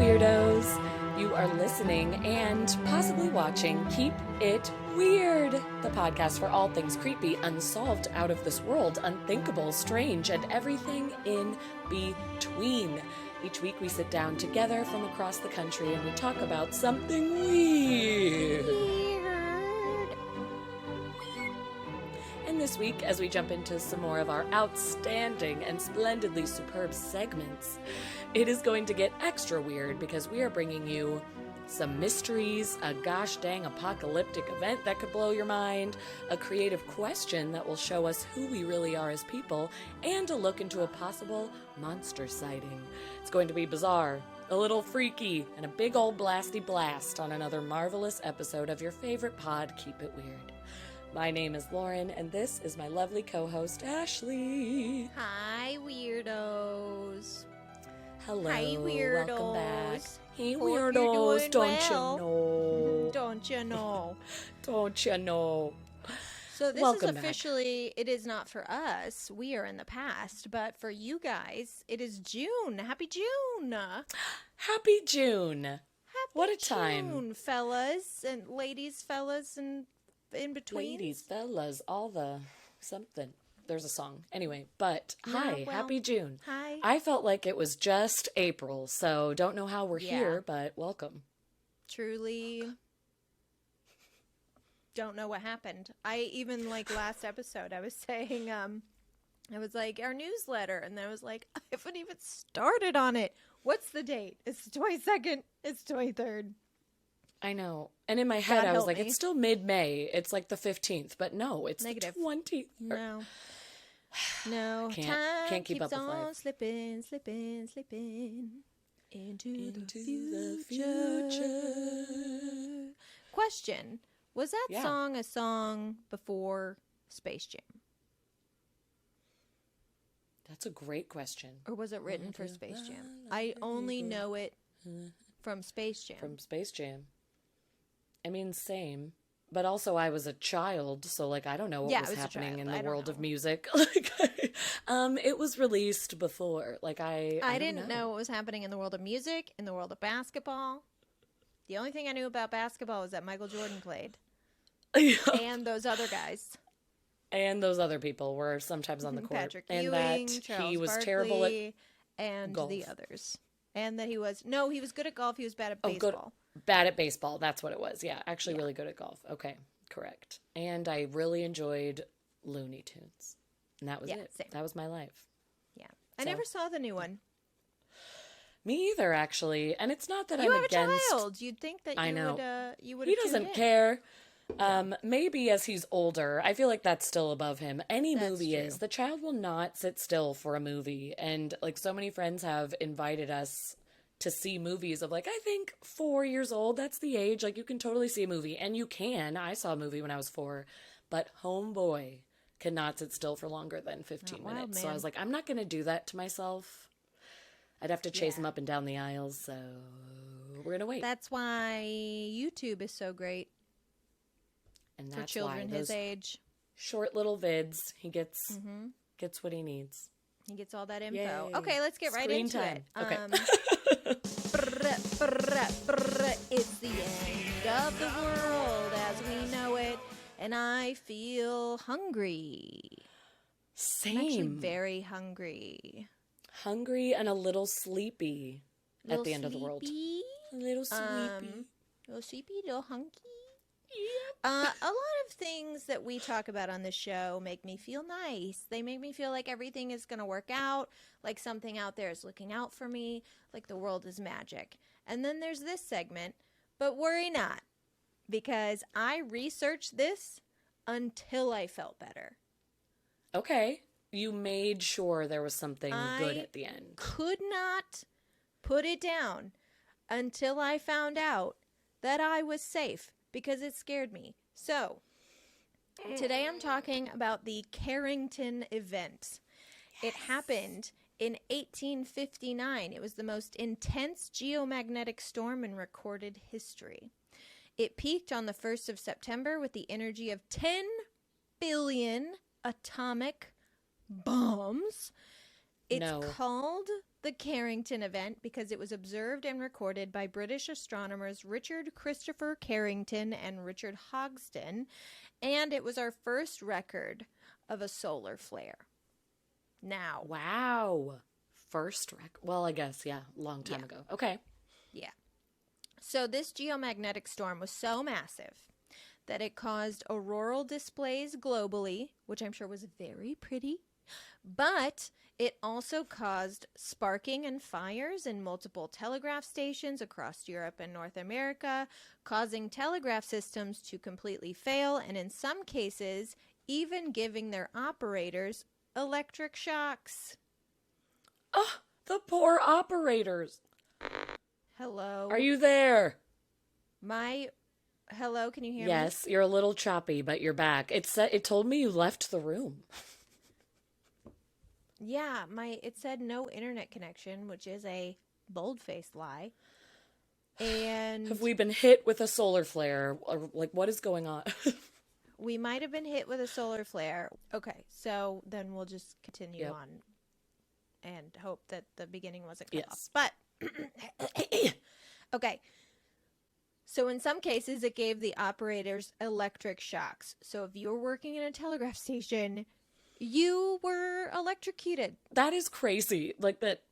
Weirdos! You are listening and possibly watching Keep It Weird, the podcast for all things creepy, unsolved, out of this world, unthinkable, strange, and everything in between. Each week we sit down together from across the country and we talk about something weird. And this week, as we jump into some more of our outstanding and splendidly superb segments, it is going to get extra weird because we are bringing you some mysteries, a gosh dang apocalyptic event that could blow your mind, a creative question that will show us who we really are as people, and a look into a possible monster sighting. It's going to be bizarre, a little freaky, and a big old blasty blast on another marvelous episode of your favorite pod, Keep It Weird. My name is Lauren, and this is my lovely co-host, Ashley. Hi, Weirdos. Hello, Hi, Weirdos. welcome back. Hey, Hope you're Weirdos, doing don't well. you know? Don't you know? Don't you know? So this Welcome is back. officially, it is not for us. We are in the past. But for you guys, it is June. Happy June. Happy June. Happy What a time. June, fellas and ladies, fellas, and in between. Ladies, fellas, all the something. There's a song. Anyway, but Yeah, hi, well, happy June. Hi. I felt like it was just April, so don't know how we're Yeah. here, but welcome. Truly don't know what happened. I even, like, last episode, I was saying, I was like, our newsletter, and then I was like, I haven't even started on it. What's the date? It's the 22nd. It's 23rd. I know. And in my head, God I was help like, me. it's still mid-May. It's like the 15th, but no, it's Negative. the 20th. No. No. Can't Time keep keeps up with on life. slipping into the the future. Question. Was that Yeah. song a song before Space Jam? That's a great question. Or was it written for Space Jam? I only know it from Space Jam. From Space Jam. I mean, same. But also, I was a child, so, like, I don't know what Yeah, I was was a happening child. in I the don't world of know. music. It was released before. Like, I don't didn't know what was happening in the world of music, in the world of basketball. The only thing I knew about basketball was that Michael Jordan played. And those other guys. And those other people were sometimes on the court. Patrick and Ewing, that Charles he was Barkley, terrible at and golf. the others. And that he was good at golf, he was bad at good. baseball. Bad at baseball. That's what it was. Yeah, actually really good at golf. Okay, correct. And I really enjoyed Looney Tunes. And that was Yeah, it. same. That was my life. Yeah. I So- never saw the new one. Me either, actually. And it's not that You I'm have against... a child. You'd think that I know. you would He have doesn't care. Maybe as he's older, I feel like that's still above him. Any That's movie true. is. The child will not sit still for a movie. And like so many friends have invited us to see movies of like, I think 4 years old, that's the age. Like you can totally see a movie. And you can. I saw a movie when I was 4. But homeboy cannot sit still for longer than 15 wild, minutes. So I man. was like, I'm not going to do that to myself. I'd have to chase Yeah. him up and down the aisles. So we're going to wait. That's why YouTube is so great And for that's children why his those age. short little vids, he gets what he needs. He gets all that info. Yay. Okay, let's get right Screen into time. it. Okay. It's the end of the world as we know it, and I feel hungry. I'm actually Same. very hungry. Hungry and a little sleepy at Little the end of the world. sleepy. A little sleepy. Little sleepy, little hunky. A lot of things that we talk about on this show make me feel nice. They make me feel like everything is going to work out, like something out there is looking out for me, like the world is magic. And then there's this segment, but worry not, because I researched this until I felt better. Okay. You made sure there was something good I at the end. Could not put it down until I found out that I was safe, because it scared me. So, today I'm talking about the CARRINGTON event. It happened in 1859. It was the most intense geomagnetic storm in recorded history. It peaked on the 1st of September with the energy of 10 billion atomic bombs. It's No. called the Carrington event because it was observed and recorded by British astronomers Richard Christopher Carrington and Richard Hodgson, and it was our first record of a solar flare. Now. Wow. Well, I guess, yeah, long time ago. Okay. Yeah. So this geomagnetic storm was so massive that it caused auroral displays globally, which I'm sure was very pretty. But it also caused sparking and fires in multiple telegraph stations across Europe and North America, causing telegraph systems to completely fail, and in some cases, even giving their operators electric shocks. Oh, the poor operators. Hello? Are you there? Hello, can you hear me? Yes, you're a little choppy, but you're back. It told me you left the room. Yeah, it said no internet connection, which is a bold-faced lie. And Have we been hit with a solar flare? Or, like, what is going on? we might have been hit with a solar flare. Okay, so then we'll just continue on and hope that the beginning wasn't cut off. But, okay. So in some cases, it gave the operators electric shocks. So if you were working in a telegraph station, you were electrocuted. That is crazy. Like, that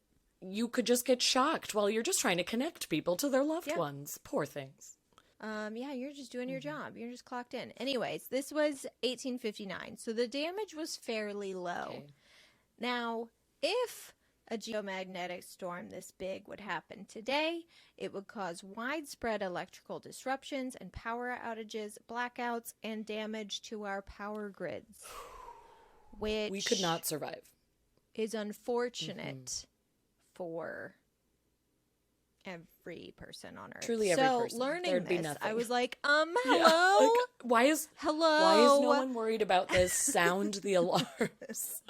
you could just get shocked while you're just trying to connect people to their loved ones. Poor things. Yeah, you're just doing your job. You're just clocked in. Anyways, this was 1859, so the damage was fairly low. Okay. Now, if a geomagnetic storm this big would happen today, it would cause widespread electrical disruptions and power outages, blackouts, and damage to our power grids, which We could not survive. is unfortunate for every person on Earth. Truly every person. Learning There'd be this, nothing. I was like, Yeah, hello? like, why is Hello? no one worried about this? Sound the alarms.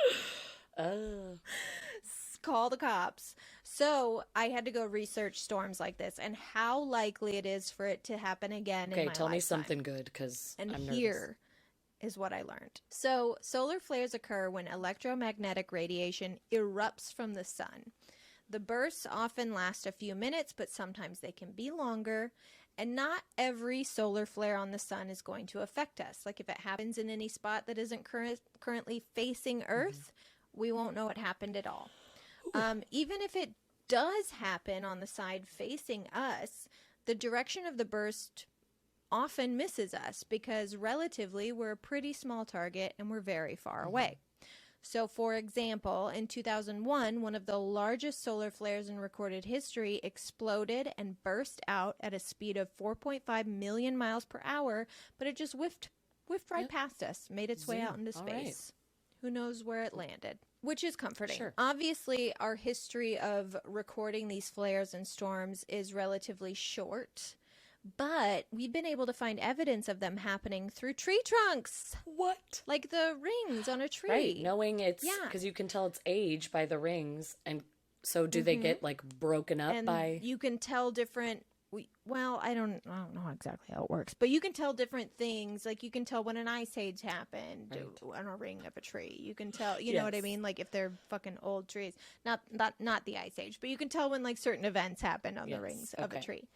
Call the cops. So I had to go research storms like this and how likely it is for it to happen again in my Okay, lifetime. tell me something good, because And I'm nervous. here is what I learned. So solar flares occur when electromagnetic radiation erupts from the sun. The bursts often last a few minutes, but sometimes they can be longer. And not every solar flare on the sun is going to affect us. Like if it happens in any spot that isn't currently facing Earth, we won't know it happened at all. Even if it does happen on the side facing us, the direction of the burst often misses us because relatively we're a pretty small target and we're very far away. So, for example, in 2001, one of the largest solar flares in recorded history exploded and burst out at a speed of 4.5 million miles per hour, but it just whiffed right past us, made its way out into space. Right. Who knows where it landed? Which is comforting. Sure. Obviously, our history of recording these flares and storms is relatively short, but we've been able to find evidence of them happening through tree trunks. What? Like the rings on a tree. Right, knowing it's... Yeah. Because you can tell its age by the rings, and so do they get, like, broken up And by... you can tell different... Well, I don't know exactly how it works, but you can tell different things. Like you can tell when an ice age happened on a ring of a tree. You can tell, you know what I mean? Like if they're fucking old trees, not the ice age, but you can tell when like certain events happened on the rings of a tree.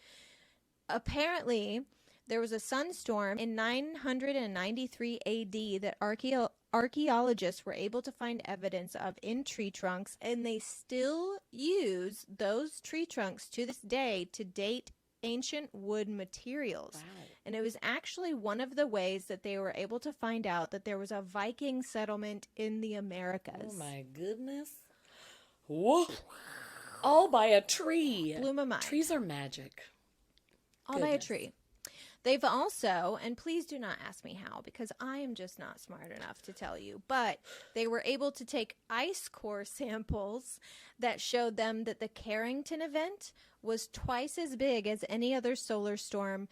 Apparently, there was a sunstorm in 993 AD that archaeologists were able to find evidence of in tree trunks, and they still use those tree trunks to this day to date ancient wood materials. Wow. And it was actually one of the ways that they were able to find out that there was a Viking settlement in the Americas. Oh my goodness. Whoa. All by a tree. Blew my mind. Trees are magic. All by a tree. They've also, and please do not ask me how, because I am just not smart enough to tell you, but they were able to take ice core samples that showed them that the Carrington event was twice as big as any other solar storm,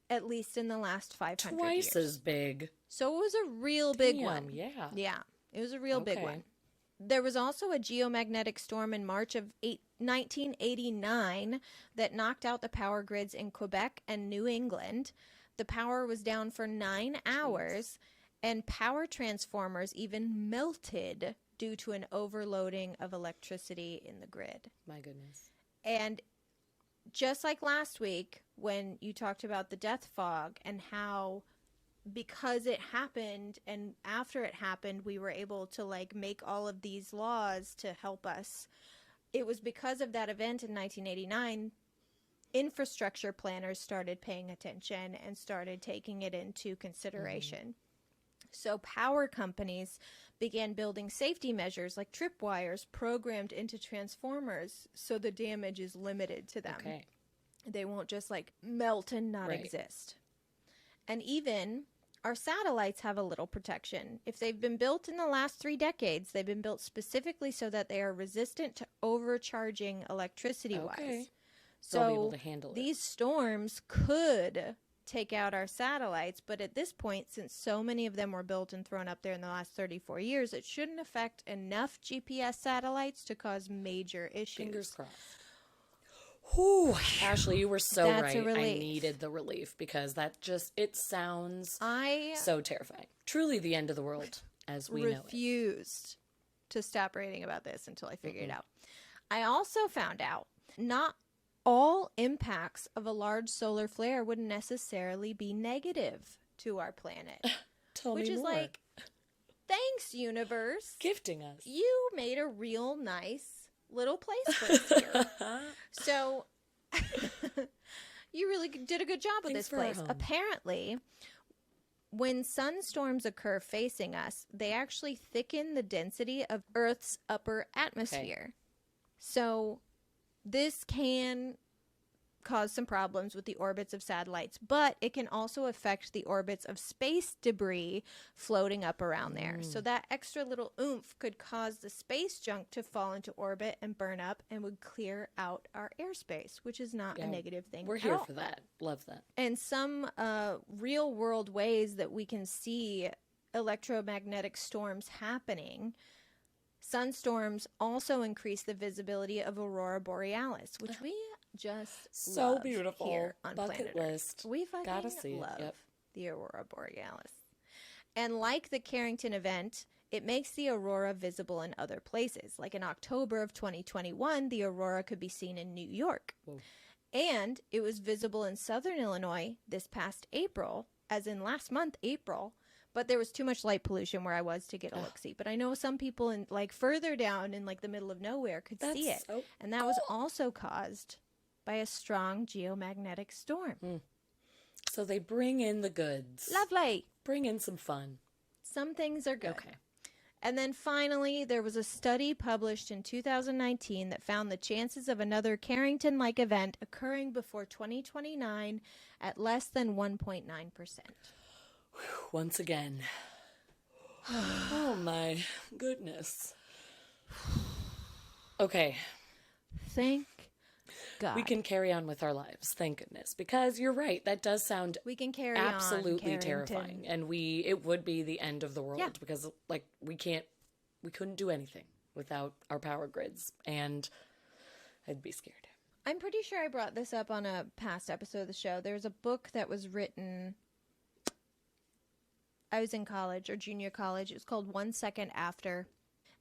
at least in the last 500 years. Twice as big. So it was a real big Damn, one. yeah. Yeah, it was a real big Okay. one. There was also a geomagnetic storm in March of 1989 that knocked out the power grids in Quebec and New England. The power was down for 9 hours, and power transformers even melted due to an overloading of electricity in the grid. My goodness. And just like last week when you talked about the death fog and how because it happened and after it happened we were able to like make all of these laws to help us. It was because of that event in 1989 infrastructure planners started paying attention and started taking it into consideration. So power companies began building safety measures like tripwires programmed into transformers so the damage is limited to them. Okay. They won't just like melt and not exist. And even our satellites have a little protection. If they've been built in the last 3 decades, they've been built specifically so that they are resistant to overcharging electricity-wise. Okay. So They'll be able to handle it. these storms could take out our satellites, but at this point, since so many of them were built and thrown up there in the last 34 years, it shouldn't affect enough GPS satellites to cause major issues. Fingers crossed. Whew. Ashley, you were so That's right. a I relief. needed the relief because that just, it sounds I so terrifying. Truly the end of the world as we know it. refused to stop reading about this until I figured it out. I also found out not all impacts of a large solar flare would necessarily be negative to our planet. Tell Which me is more. like, thanks, universe. Gifting us. You made a real nice little place for us here. So, you really did a good job with Thanks this for our place. home. Apparently, when sunstorms occur facing us, they actually thicken the density of Earth's upper atmosphere. So, this can cause some problems with the orbits of satellites, but it can also affect the orbits of space debris floating up around there. So that extra little oomph could cause the space junk to fall into orbit and burn up and would clear out our airspace, which is not a negative thing. We're at here all. for that. Love that. And some real world ways that we can see electromagnetic storms happening. Sunstorms also increase the visibility of aurora borealis, which we just So love beautiful. here on Bucket planet Earth. list. We fucking Gotta see it. love Yep. the aurora borealis. And like the Carrington event, it makes the aurora visible in other places. Like in October of 2021, the aurora could be seen in New York. Whoa. And it was visible in southern Illinois this past April, as in last month, April. But there was too much light pollution where I was to get a look-see. But I know some people in like further down in like the middle of nowhere could see it. so And that was also caused by a strong geomagnetic storm. So they bring in the goods. Lovely. Bring in some fun. Some things are good. Okay. And then finally, there was a study published in 2019 that found the chances of another Carrington-like event occurring before 2029 at less than 1.9%. Once again. Oh my goodness. Okay. Thank God. We can carry on with our lives, thank goodness. Because you're right, that does sound We can carry absolutely on, Carrington. terrifying. And it would be the end of the world because like we couldn't do anything without our power grids. And I'd be scared. I'm pretty sure I brought this up on a past episode of the show. There's a book that was written, I was in college or junior college. It was called 1 Second After.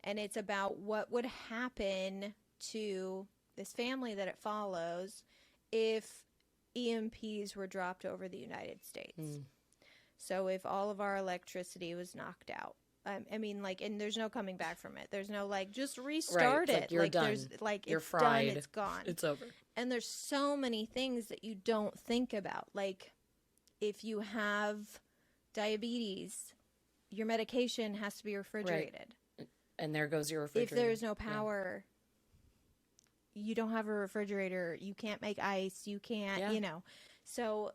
And it's about what would happen to this family that it follows if EMPs were dropped over the United States. So if all of our electricity was knocked out. I mean, like, and there's no coming back from it. There's no, like, just restart Right, it's like it. you're like, done. there's, like, You're it's fried. done, it's gone. It's over. And there's so many things that you don't think about. Like, if you have diabetes, your medication has to be refrigerated. And there goes your If refrigerator. there's no power, you don't have a refrigerator. You can't make ice. You can't, you know. So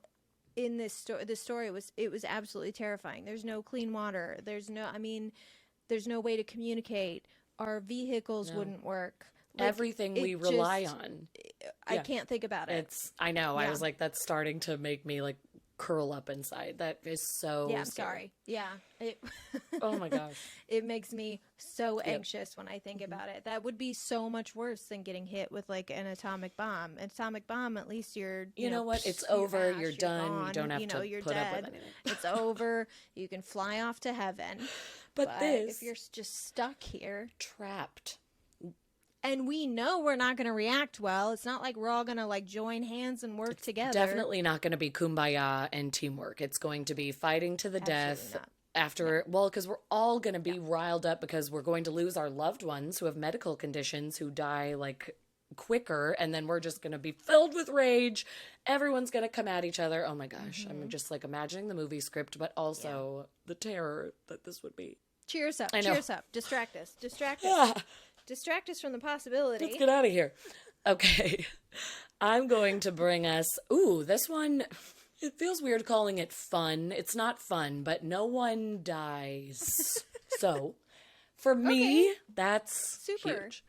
in this story, it was absolutely terrifying. There's no clean water. There's no way to communicate. Our vehicles wouldn't work. Like, everything it we rely just- on. I can't think about it. I know. I Yeah. was like, that's starting to make me like curl up inside. That is so Yeah, I'm scary. sorry. Yeah. Oh my gosh. It makes me so anxious when I think about it. That would be so much worse than getting hit with like an atomic bomb. An atomic bomb, at least You know what? It's you're over. ash, You're done. gone, You don't have to you're put up with dead. anything. It's over. You can fly off to heaven. But this, if you're just stuck here, trapped. and we know we're not going to react well, it's not like we're all going to like join hands and work together. Definitely not going to be kumbaya and teamwork. It's going to be fighting to the death. Not. After, well, because we're all going to be riled up because we're going to lose our loved ones who have medical conditions who die like quicker, and then we're just going to be filled with rage. Everyone's going to come at each other. Oh my gosh. I'm just like imagining the movie script, but also the terror that this would be. Cheers up. I know. Cheers up. Distract us. Distract us. Yeah. Distract us from the possibility. Let's get out of here. Okay. I'm going to bring us, this one, it feels weird calling it fun. It's not fun, but no one dies. So, for me, that's super huge.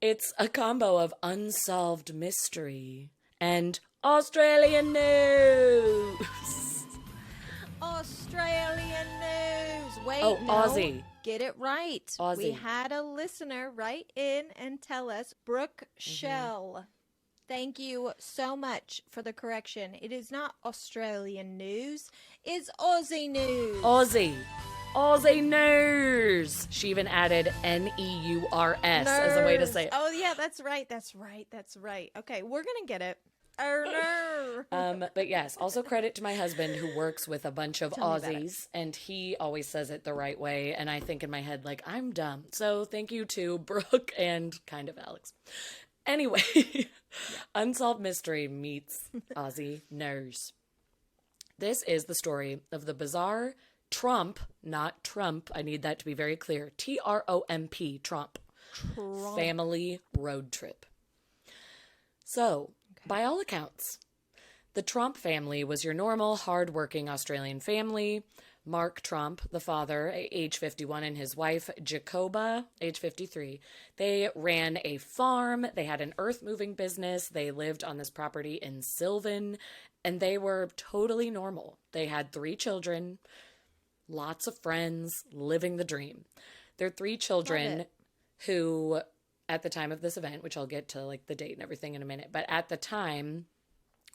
It's a combo of unsolved mystery and Australian news. Australian news. Wait, Oh, no. Aussie. Get it right. Aussie. We had a listener write in and tell us, Brooke Shell. Thank you so much for the correction. It is not Australian news. It's Aussie news. Aussie. Aussie news. She even added Neurs as a way to say it. Oh, yeah, that's right. That's right. That's right. Okay, we're going to get it. But yes, also credit to my husband who works with a bunch of Aussies, and he always says it the right way, and I think in my head, like, I'm dumb. So thank you to Brooke and kind of Alex. Anyway, Unsolved Mystery meets Aussie Nurse. This is the story of the bizarre Tromp, not Trump, I need that to be very clear, Tromp, Tromp, family road trip. So, by all accounts, the Tromp family was your normal, hard-working Australian family. Mark Tromp, the father, age 51, and his wife, Jacoba, age 53. They ran a farm. They had an earth-moving business. They lived on this property in Sylvan, and they were totally normal. They had 3 children, lots of friends, living the dream. Their 3 children who, at the time of this event, which I'll get to like the date and everything in a minute, but at the time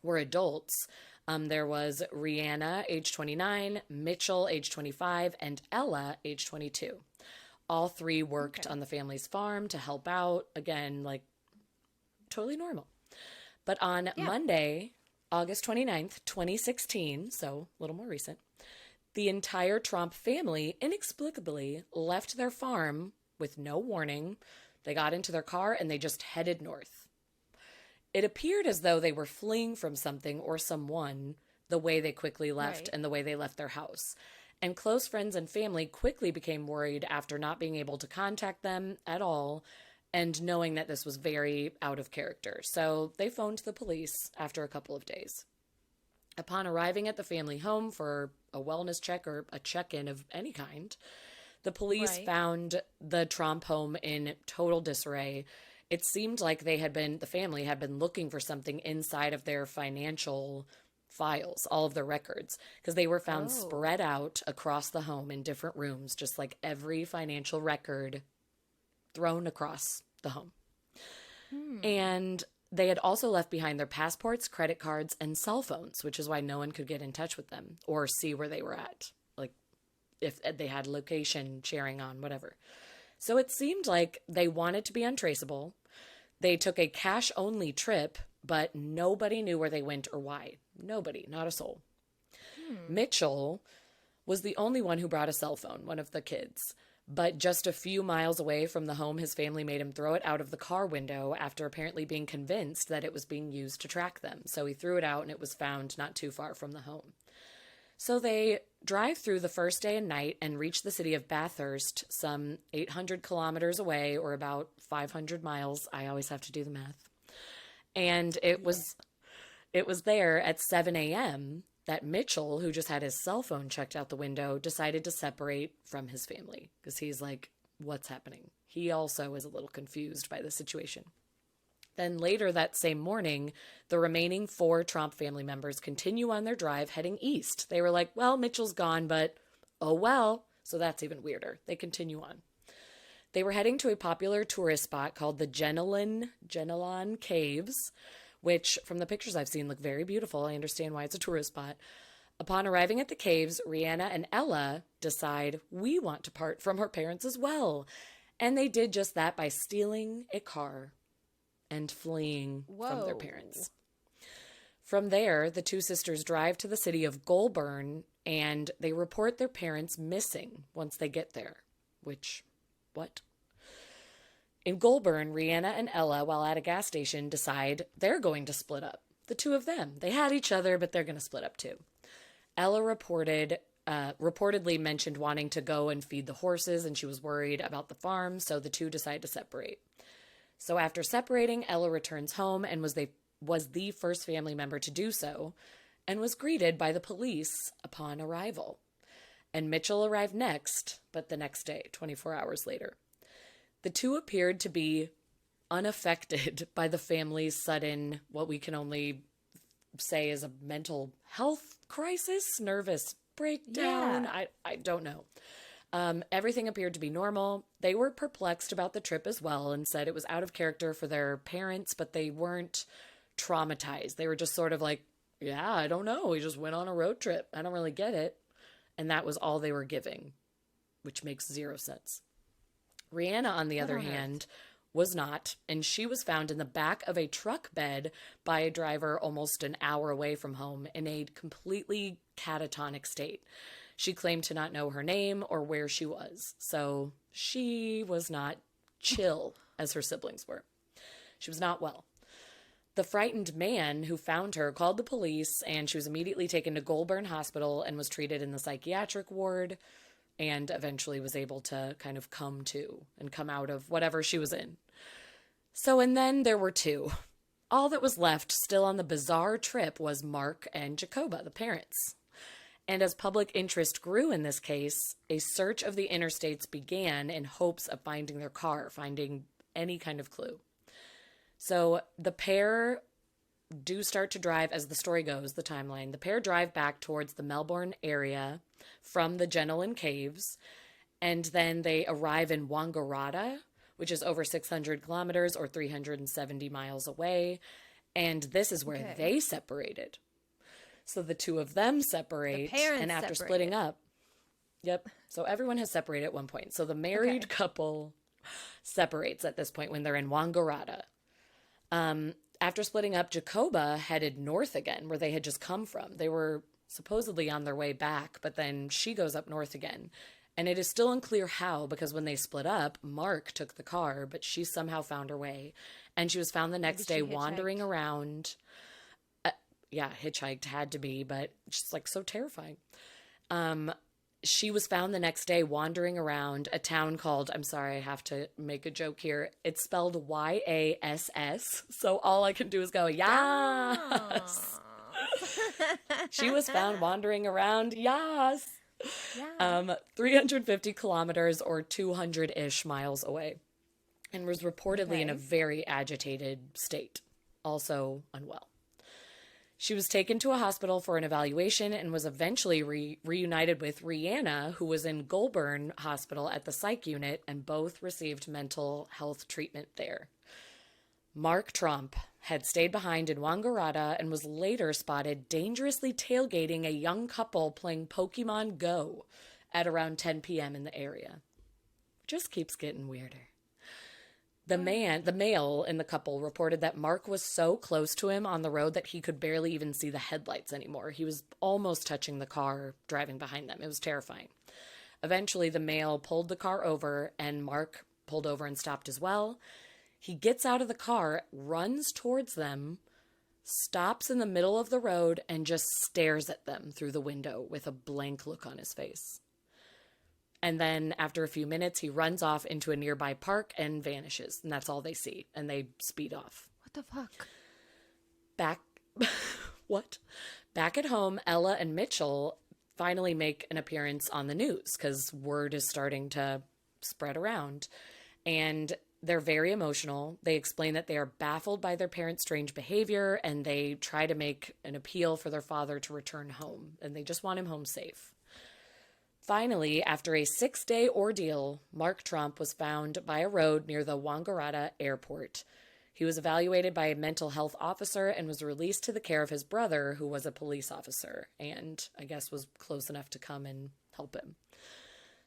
were adults. There was Rihanna, age 29, Mitchell, age 25, and Ella, age 22. All 3 worked on the family's farm to help out. Again, like totally normal. But on Monday, August 29th, 2016, so a little more recent, the entire Tromp family inexplicably left their farm with no warning. They got into their car and they just headed north. It appeared as though they were fleeing from something or someone, the way they quickly left and the way they left their house. And close friends and family quickly became worried after not being able to contact them at all and knowing that this was very out of character. So they phoned the police after a couple of days. Upon arriving at the family home for a wellness check or a check-in of any kind, the police found the Tromp home in total disarray. It seemed like the family had been looking for something inside of their financial files, all of their records, because they were found spread out across the home in different rooms, just like every financial record thrown across the home. And they had also left behind their passports, credit cards, and cell phones, which is why no one could get in touch with them or see where they were at, like if they had location sharing on, whatever. So it seemed like they wanted to be untraceable. They took a cash-only trip, but nobody knew where they went or why. Nobody, not a soul. Mitchell was the only one who brought a cell phone, one of the kids. But just a few miles away from the home, his family made him throw it out of the car window after apparently being convinced that it was being used to track them. So he threw it out and it was found not too far from the home. So they drive through the first day and night and reach the city of Bathurst, some 800 kilometers away, or about 500 miles. I always have to do the math. And it was there at 7 a.m. that Mitchell, who just had his cell phone checked out the window, decided to separate from his family because he's like, what's happening? He also is a little confused by the situation. Then later that same morning, the remaining 4 Tromp family members continue on their drive heading east. They were like, well, Mitchell's gone, but oh well. So that's even weirder. They continue on. They were heading to a popular tourist spot called the Jenolan Caves, which from the pictures I've seen look very beautiful. I understand why it's a tourist spot. Upon arriving at the caves, Rihanna and Ella decide we want to part from our parents as well. And they did just that by stealing a car and fleeing from their parents. From there, the 2 sisters drive to the city of Goulburn, and they report their parents missing once they get there. Which, what? In Goulburn, Rihanna and Ella, while at a gas station, decide they're going to split up. The 2 of them. They had each other, but they're going to split up too. Ella reportedly mentioned wanting to go and feed the horses, and she was worried about the farm, so the 2 decide to separate. So after separating, Ella returns home and was the first family member to do so, and was greeted by the police upon arrival. And Mitchell arrived next, but the next day, 24 hours later. The 2 appeared to be unaffected by the family's sudden, what we can only say is a mental health crisis, nervous breakdown. Yeah. I don't know. Everything appeared to be normal. They were perplexed about the trip as well and said it was out of character for their parents, but they weren't traumatized. They were just sort of like, yeah, I don't know. We just went on a road trip. I don't really get it. And that was all they were giving, which makes 0 sense. Rihanna, on the other hand, was not, and she was found in the back of a truck bed by a driver almost an hour away from home in a completely catatonic state. She claimed to not know her name or where she was, so she was not chill as her siblings were. She was not well. The frightened man who found her called the police, and she was immediately taken to Goulburn Hospital and was treated in the psychiatric ward, and eventually was able to kind of come to and come out of whatever she was in. So, and then there were 2. All that was left still on the bizarre trip was Mark and Jacoba, the parents. And as public interest grew in this case, a search of the interstates began in hopes of finding their car, finding any kind of clue. So the pair do start to drive, as the story goes, the timeline. The pair drive back towards the Melbourne area from the Jenolan Caves, and then they arrive in Wangaratta, which is over 600 kilometers or 370 miles away, and this is where they separated. So the 2 of them separate, and after splitting up, so everyone has separated at one point. So the married couple separates at this point when they're in Wangaratta. After splitting up, Jacoba headed north again, where they had just come from. They were supposedly on their way back, but then she goes up north again. And it is still unclear how, because when they split up, Mark took the car, but she somehow found her way. And she was found the next day wandering around. Hitchhiked, had to be, but just like so terrifying. She was found the next day wandering around a town called, I'm sorry, I have to make a joke here. It's spelled YASS. So all I can do is go, yas. She was found wandering around, yas. 350 kilometers or 200-ish miles away, and was reportedly in a very agitated state, also unwell. She was taken to a hospital for an evaluation and was eventually reunited with Rihanna, who was in Goulburn Hospital at the psych unit, and both received mental health treatment there. Mark Tromp had stayed behind in Wangaratta and was later spotted dangerously tailgating a young couple playing Pokemon Go at around 10 p.m. in the area. Just keeps getting weirder. The male in the couple reported that Mark was so close to him on the road that he could barely even see the headlights anymore. He was almost touching the car driving behind them. It was terrifying. Eventually, the male pulled the car over, and Mark pulled over and stopped as well. He gets out of the car, runs towards them, stops in the middle of the road, and just stares at them through the window with a blank look on his face. And then after a few minutes, he runs off into a nearby park and vanishes. And that's all they see. And they speed off. What the fuck? Back at home, Ella and Mitchell finally make an appearance on the news because word is starting to spread around. And they're very emotional. They explain that they are baffled by their parents' strange behavior, and they try to make an appeal for their father to return home, and they just want him home safe. Finally, after a 6-day ordeal, Mark Tromp was found by a road near the Wangaratta airport. He was evaluated by a mental health officer and was released to the care of his brother, who was a police officer, and I guess was close enough to come and help him.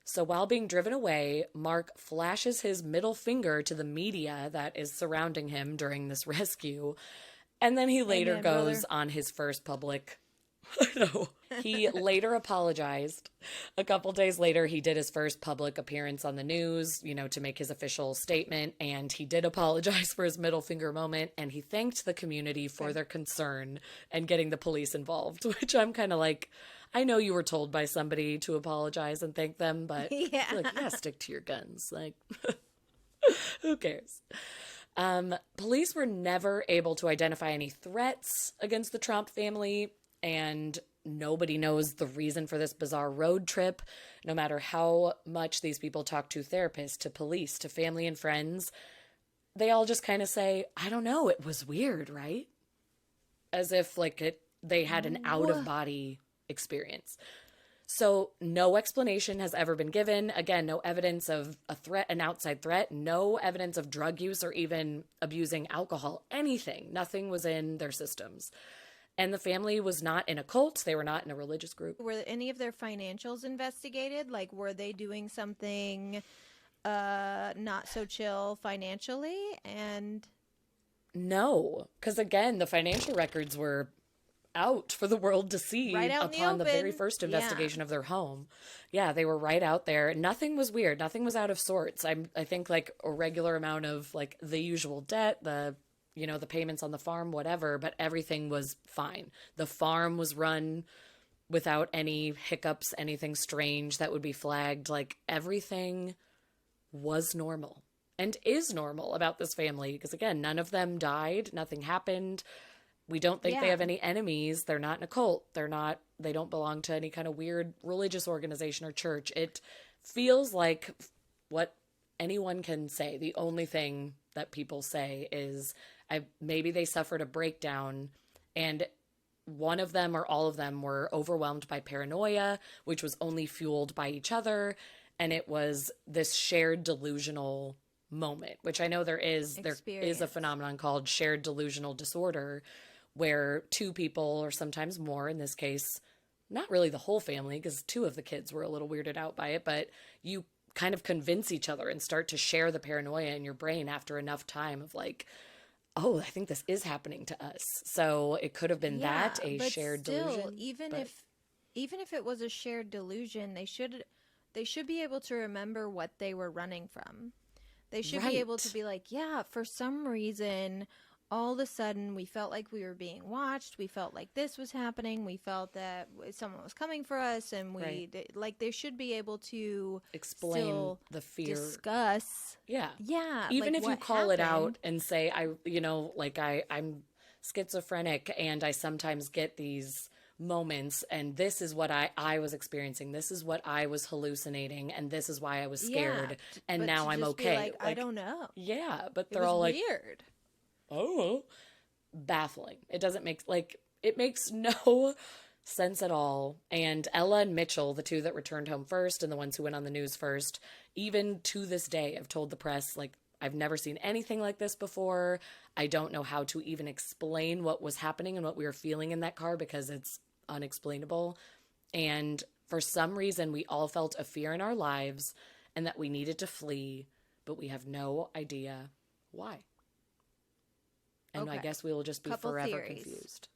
So while being driven away, Mark flashes his middle finger to the media that is surrounding him during this rescue, and then he later goes on his first public... No. He later apologized. A couple days later, he did his first public appearance on the news, to make his official statement, and he did apologize for his middle finger moment, and he thanked the community for their concern and getting the police involved, which I'm kind of like, I know you were told by somebody to apologize and thank them, but stick to your guns. Like, who cares? Police were never able to identify any threats against the Tromp family, and nobody knows the reason for this bizarre road trip. No matter how much these people talk to therapists, to police, to family and friends, they all just kind of say, I don't know, it was weird, right? As if they had an out-of-body experience. So no explanation has ever been given. Again, no evidence of a threat, an outside threat, no evidence of drug use or even abusing alcohol, anything. Nothing was in their systems. And the family was not in a cult. They were not in a religious group. Were any of their financials investigated? Like, were they doing something not so chill financially? And no, because again, the financial records were out for the world to see upon the very first investigation of their home. Yeah, they were right out there. Nothing was weird. Nothing was out of sorts. I think like a regular amount of like the usual debt, the payments on the farm, whatever, but everything was fine. The farm was run without any hiccups, anything strange that would be flagged. Like, everything was normal and is normal about this family. Because again, none of them died. Nothing happened. We don't think they have any enemies. They're not in a cult. They don't belong to any kind of weird religious organization or church. It feels like what anyone can say. The only thing that people say is maybe they suffered a breakdown, and one of them or all of them were overwhelmed by paranoia, which was only fueled by each other. And it was this shared delusional moment, which I know there is a phenomenon called shared delusional disorder, where two people, or sometimes more in this case, not really the whole family, because two of the kids were a little weirded out by it, but you kind of convince each other and start to share the paranoia in your brain after enough time of like, oh, I think this is happening to us. So it could have been a shared delusion. Even if it was a shared delusion, they should be able to remember what they were running from. They should be able to be like, yeah, for some reason, all of a sudden we felt like we were being watched. We felt like this was happening. We felt that someone was coming for us, and they should be able to explain the fear, discuss. Yeah. Even if you call it out and say, I'm schizophrenic and I sometimes get these moments, and this is what I was experiencing. This is what I was hallucinating, and this is why I was scared. And now I'm okay. I don't know. Yeah, but they're all like, weird. Oh, baffling. It doesn't make, it makes no sense at all. And Ella and Mitchell, the two that returned home first and the ones who went on the news first, even to this day have told the press, I've never seen anything like this before. I don't know how to even explain what was happening and what we were feeling in that car because it's unexplainable. And for some reason, we all felt a fear in our lives and that we needed to flee, but we have no idea why. And I guess we will just be forever confused.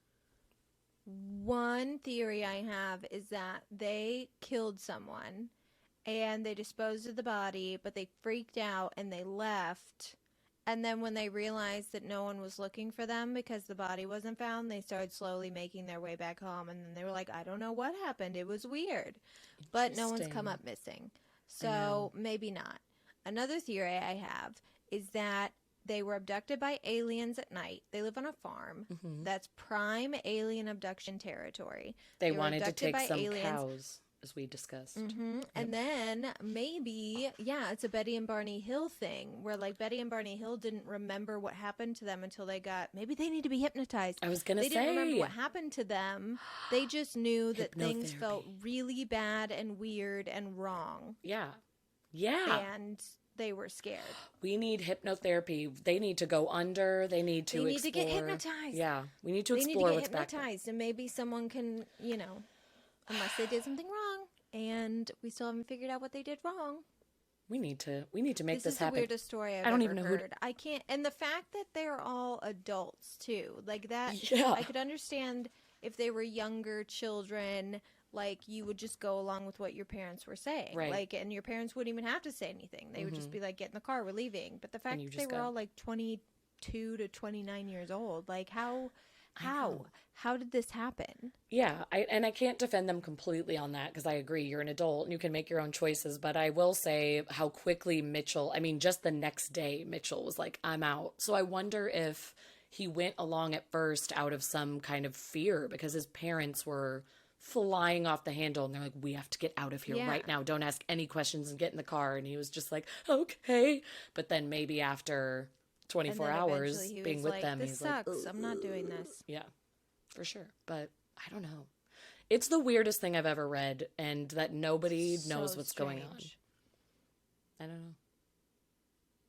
One theory I have is that they killed someone and they disposed of the body, but they freaked out and they left. And then when they realized that no one was looking for them because the body wasn't found, they started slowly making their way back home. And then they were like, I don't know what happened. It was weird. But no one's come up missing. So maybe not. Another theory I have is that they were abducted by aliens at night. They live on a farm. Mm-hmm. That's prime alien abduction territory. They wanted to take some cows. as we discussed. And then maybe, it's a Betty and Barney Hill thing where like Betty and Barney Hill didn't remember what happened to them until maybe they need to be hypnoptized. I was going to say. They didn't remember what happened to them. They just knew that things Hypnotherapy. felt really bad and weird and wrong. Yeah. And they were scared. We need hypnotherapy. They need to go under. They need to They need to get hypnotized. Yeah. We need to They need explore to get what's back there. hypnotized, and maybe someone can, unless they did something wrong, and we still haven't figured out what they did wrong. We need to make this happen. This is the weirdest story I've ever heard. I can't, and the fact that they're all adults too, like that. Yeah. I could understand if they were younger children. Like, you would just go along with what your parents were saying. Right. Like, and your parents wouldn't even have to say anything. They would just be like, get in the car, we're leaving. But the fact that they were all like 22 to 29 years old, like how did this happen? Yeah, I can't defend them completely on that because I agree, you're an adult and you can make your own choices. But I will say how quickly just the next day, Mitchell was like, I'm out. So I wonder if he went along at first out of some kind of fear because his parents were flying off the handle and they're like, we have to get out of here right now. Don't ask any questions and get in the car. And he was just like, okay. But then maybe after 24 hours being with them, this he's sucks. like, I'm not doing this. Yeah, for sure. But I don't know. It's the weirdest thing I've ever read and that nobody knows what's going on. I don't know.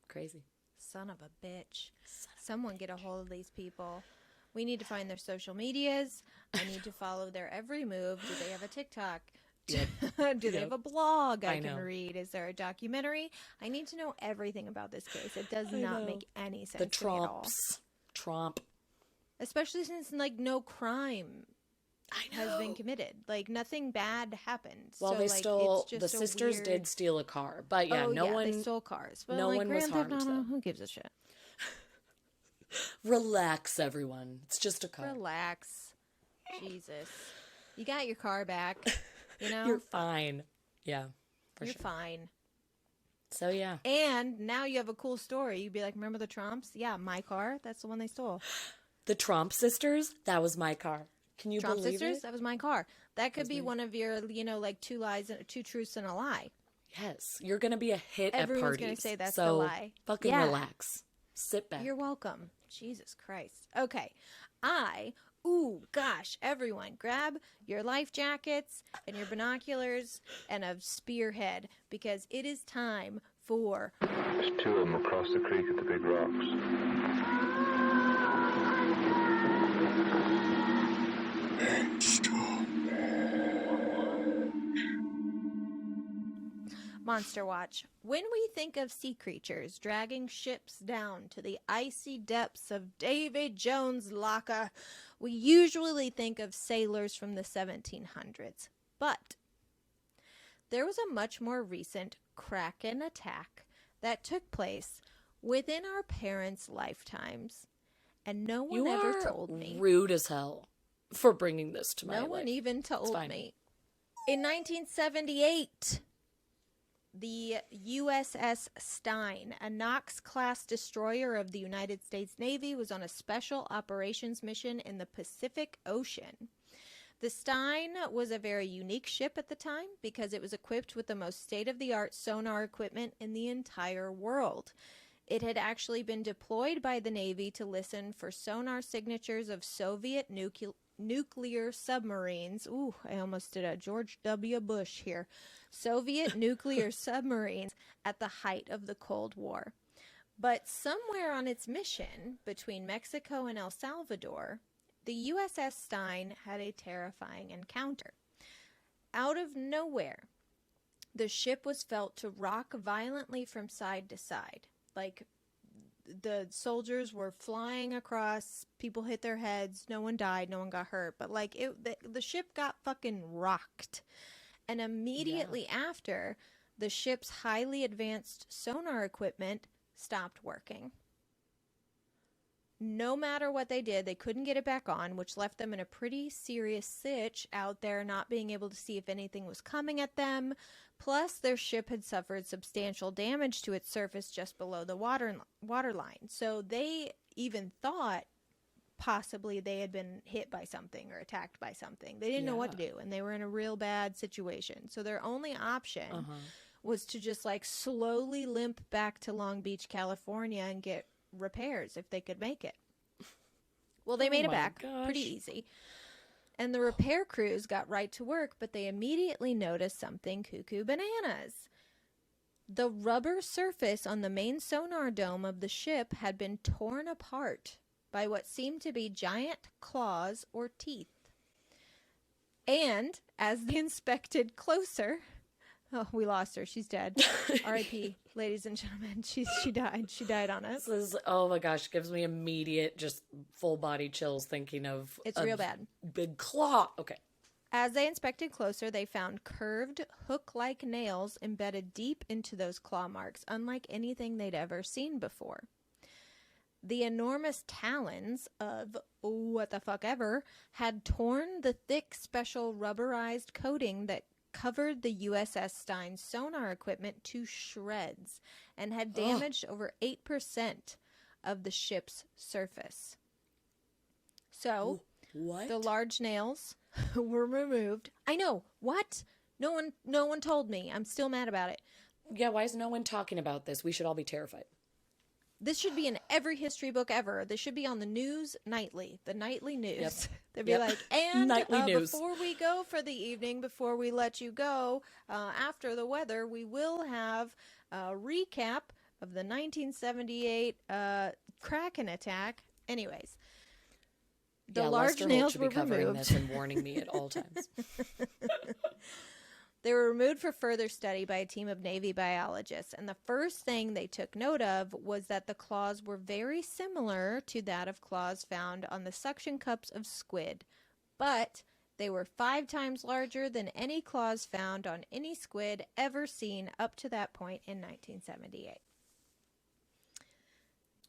Crazy. Son of a bitch. Someone get a hold of these people. We need to find their social medias. I need to follow their every move. Do they have a TikTok? Do they have a blog I can read? Is there a documentary? I need to know everything about this case. It does not make any sense to me at all. Tromp. Especially since like no crime has been committed. Like nothing bad happened. Well, so, they like, stole, it's just the sisters did steal a car. But yeah, they stole cars. But no like, one was harmed though. Who gives a shit? Relax, everyone. It's just a car. Relax. Jesus. You got your car back. You know? You're fine. Yeah. You're fine. So, yeah. And now you have a cool story. You'd be like, remember the Tromps? Yeah, my car. That's the one they stole. The Tromp sisters? That was my car. Can you Tromp believe sisters? it? That was my car. That could be one of your, like two lies, two truths and a lie. Yes. You're going to be a hit at parties. Everyone's going to say that's the lie. Fucking relax. Sit back. You're welcome. Jesus Christ. Okay. Everyone, grab your life jackets and your binoculars and a spearhead because it is time for... There's two of them across the creek at the big rocks. Monster Watch. When we think of sea creatures dragging ships down to the icy depths of Davy Jones' locker, we usually think of sailors from the 1700s. But there was a much more recent Kraken attack that took place within our parents' lifetimes, and no one ever told me. Rude as hell for bringing this to my life. No one even told me. In 1978... the USS Stein, a Knox-class destroyer of the United States Navy, was on a special operations mission in the Pacific Ocean. The Stein was a very unique ship at the time because it was equipped with the most state-of-the-art sonar equipment in the entire world. It had actually been deployed by the Navy to listen for sonar signatures of Soviet nuclear submarines. Ooh, I almost did a George W. Bush here. Soviet nuclear submarines at the height of the Cold War. But somewhere on its mission between Mexico and El Salvador, the USS Stein had a terrifying encounter. Out of nowhere, the ship was felt to rock violently from side to side. Like the soldiers were flying across, people hit their heads, no one died, no one got hurt, but like the ship got fucking rocked. And immediately after, the ship's highly advanced sonar equipment stopped working. No matter what they did, they couldn't get it back on, which left them in a pretty serious sitch out there, not being able to see if anything was coming at them. Plus, their ship had suffered substantial damage to its surface just below the waterline. So they even thought possibly they had been hit by something or attacked by something. They didn't know what to do, and they were in a real bad situation. So their only option was to just like slowly limp back to Long Beach, California and get repairs if they could make it. Well, they made it back pretty easy. And the repair crews got right to work, but they immediately noticed something cuckoo bananas. The rubber surface on the main sonar dome of the ship had been torn apart by what seemed to be giant claws or teeth. And as they inspected closer... Oh, we lost her. She's dead. R.I.P., ladies and gentlemen. She died. She died on us. This is, oh my gosh, gives me immediate, just full body chills thinking of... It's real bad. Big claw. Okay. As they inspected closer, they found curved, hook-like nails embedded deep into those claw marks, unlike anything they'd ever seen before. The enormous talons of what the fuck ever had torn the thick, special rubberized coating that covered the USS Stein's sonar equipment to shreds and had damaged over 8% of the ship's surface. So, what? The large nails were removed. I know. What? No one told me. I'm still mad about it. Yeah, why is no one talking about this? We should all be terrified. This should be in every history book ever. This should be on the news nightly. The nightly news. Yep. They'd be like, and Nightly news. Before we go for the evening, before we let you go, after the weather, we will have a recap of the 1978 Kraken attack. Anyways, the large Lester nails Holt should were be covering removed. this and warning me at all times. They were removed for further study by a team of Navy biologists, and the first thing they took note of was that the claws were very similar to that of claws found on the suction cups of squid, but they were 5 times larger than any claws found on any squid ever seen up to that point in 1978.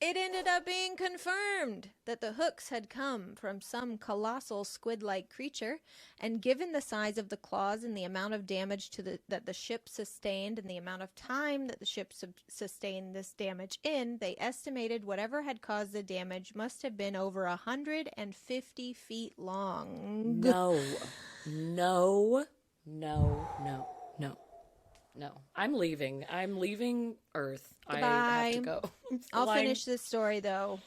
It ended up being confirmed that the hooks had come from some colossal squid-like creature, and given the size of the claws and the amount of damage that the ship sustained and the amount of time that the ship sustained this damage in, they estimated whatever had caused the damage must have been over 150 feet long. No. I'm leaving. I'm leaving Earth. Goodbye. I have to go. I'll finish this story, though,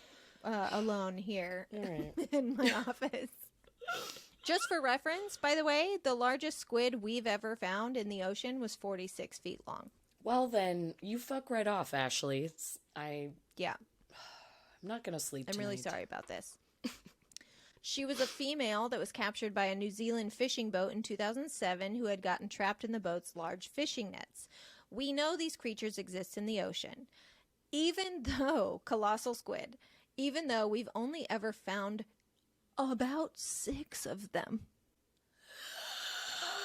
alone here in my office. Just for reference, by the way, the largest squid we've ever found in the ocean was 46 feet long. Well, then, you fuck right off, Ashley. Yeah. I'm not going to sleep tonight. I'm really sorry about this. She was a female that was captured by a New Zealand fishing boat in 2007 who had gotten trapped in the boat's large fishing nets. We know these creatures exist in the ocean. Colossal squid, even though we've only ever found about 6 of them.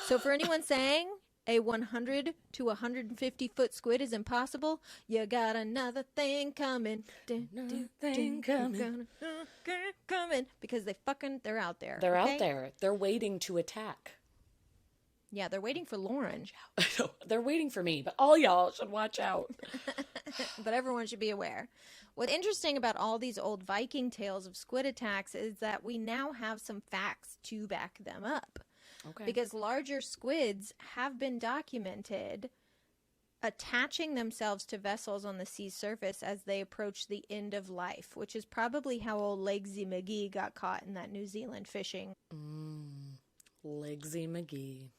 So for anyone saying a 100 to 150 foot squid is impossible, you got another thing coming. Another thing coming. Because they're out there. They're out there. They're waiting to attack. Yeah, they're waiting for Lauren. They're waiting for me, but all y'all should watch out. But everyone should be aware. What's interesting about all these old Viking tales of squid attacks is that we now have some facts to back them up. Okay. Because larger squids have been documented attaching themselves to vessels on the sea's surface as they approach the end of life, which is probably how old Legsy McGee got caught in that New Zealand fishing. Legsy McGee.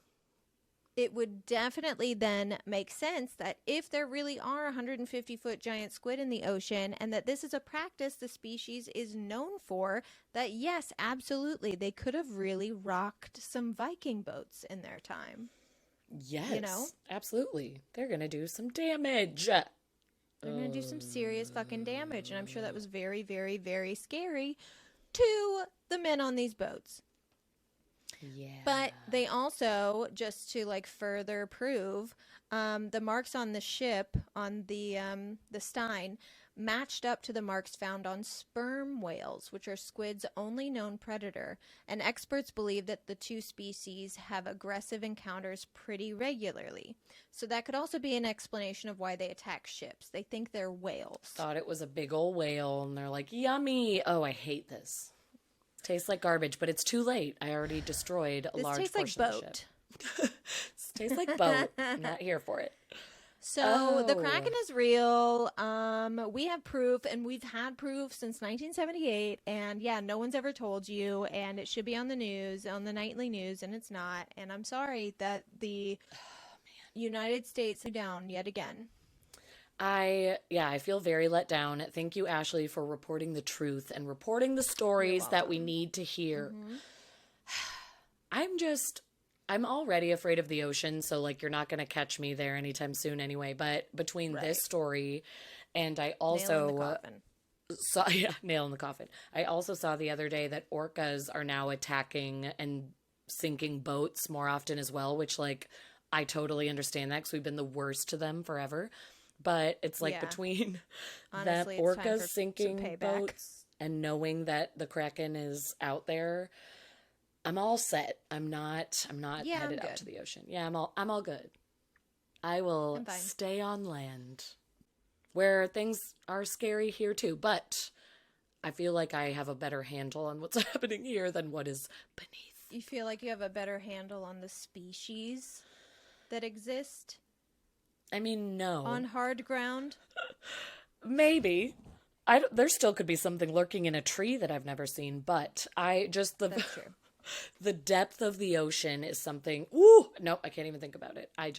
It would definitely then make sense that if there really are 150-foot giant squid in the ocean and that this is a practice the species is known for, that yes, absolutely, they could have really rocked some Viking boats in their time. Yes, absolutely. They're going to do some damage. They're going to do some serious fucking damage, and I'm sure that was very, very, very scary to the men on these boats. Yeah. But they also, just to like further prove, the marks on the ship, on the Stein, matched up to the marks found on sperm whales, which are squid's only known predator. And experts believe that the two species have aggressive encounters pretty regularly. So that could also be an explanation of why they attack ships. They think they're whales. Thought it was a big old whale, and they're like, yummy. Oh, I hate this. Tastes like garbage, but it's too late. I already destroyed a large portion of the ship. This tastes like boat. I'm not here for it. So the Kraken is real. We have proof, and we've had proof since 1978. And yeah, no one's ever told you, and it should be on the news, on the nightly news, and it's not. And I'm sorry that the United States is down yet again. I feel very let down. Thank you, Ashley, for reporting the truth and reporting the stories that we need to hear. I'm already afraid of the ocean, so like you're not going to catch me there anytime soon anyway. But between this story and I also saw nail in the coffin. I also saw the other day that orcas are now attacking and sinking boats more often as well, which like I totally understand that because we've been the worst to them forever. But it's like between honestly, that orcas sinking boats and knowing that the Kraken is out there, I'm all set. I'm not headed out to the ocean. Yeah, I'm all good. I will stay on land where things are scary here too, but I feel like I have a better handle on what's happening here than what is beneath. You feel like you have a better handle on the species that exist? I mean, no. On hard ground? Maybe. There still could be something lurking in a tree that I've never seen, but That's true. The depth of the ocean is something. Ooh, no, I can't even think about it. I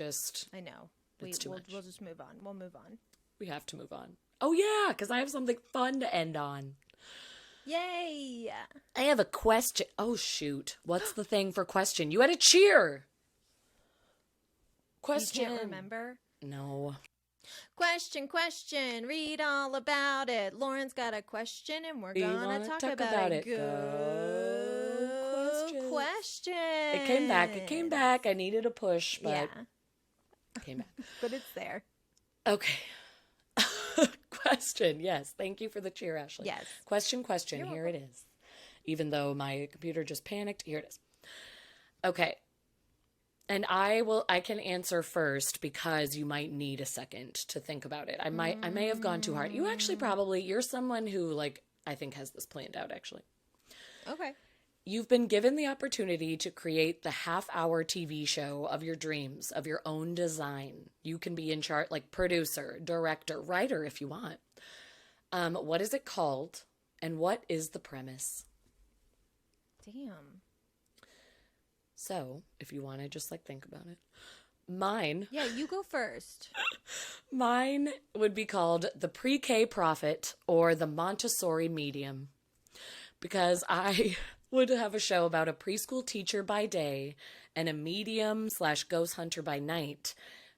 know. It's too much. We'll just move on. We'll move on. We have to move on. Oh yeah, because I have something fun to end on. Yay! I have a question. Oh shoot, what's the thing for question? You had a cheer. Question. You can't remember? No. Question. Read all about it. Lauren's got a question, and we're gonna talk about it. Question. It came back. I needed a push, but it came back. But it's there. Okay. Question. Yes. Thank you for the cheer, Ashley. Yes. Question. Here it is. Even though my computer just panicked, here it is. Okay. And I can answer first because you might need a second to think about it. I may have gone too hard. You actually you're someone who like I think has this planned out actually. Okay. You've been given the opportunity to create the half-hour TV show of your dreams, of your own design. You can be in charge, like producer, director, writer if you want. What is it called, and what is the premise? Damn. So, if you want to just like think about it. Mine. Yeah, you go first. Mine would be called The Pre-K Prophet or The Montessori Medium. Because I would have a show about a preschool teacher by day and a medium/ghost hunter by night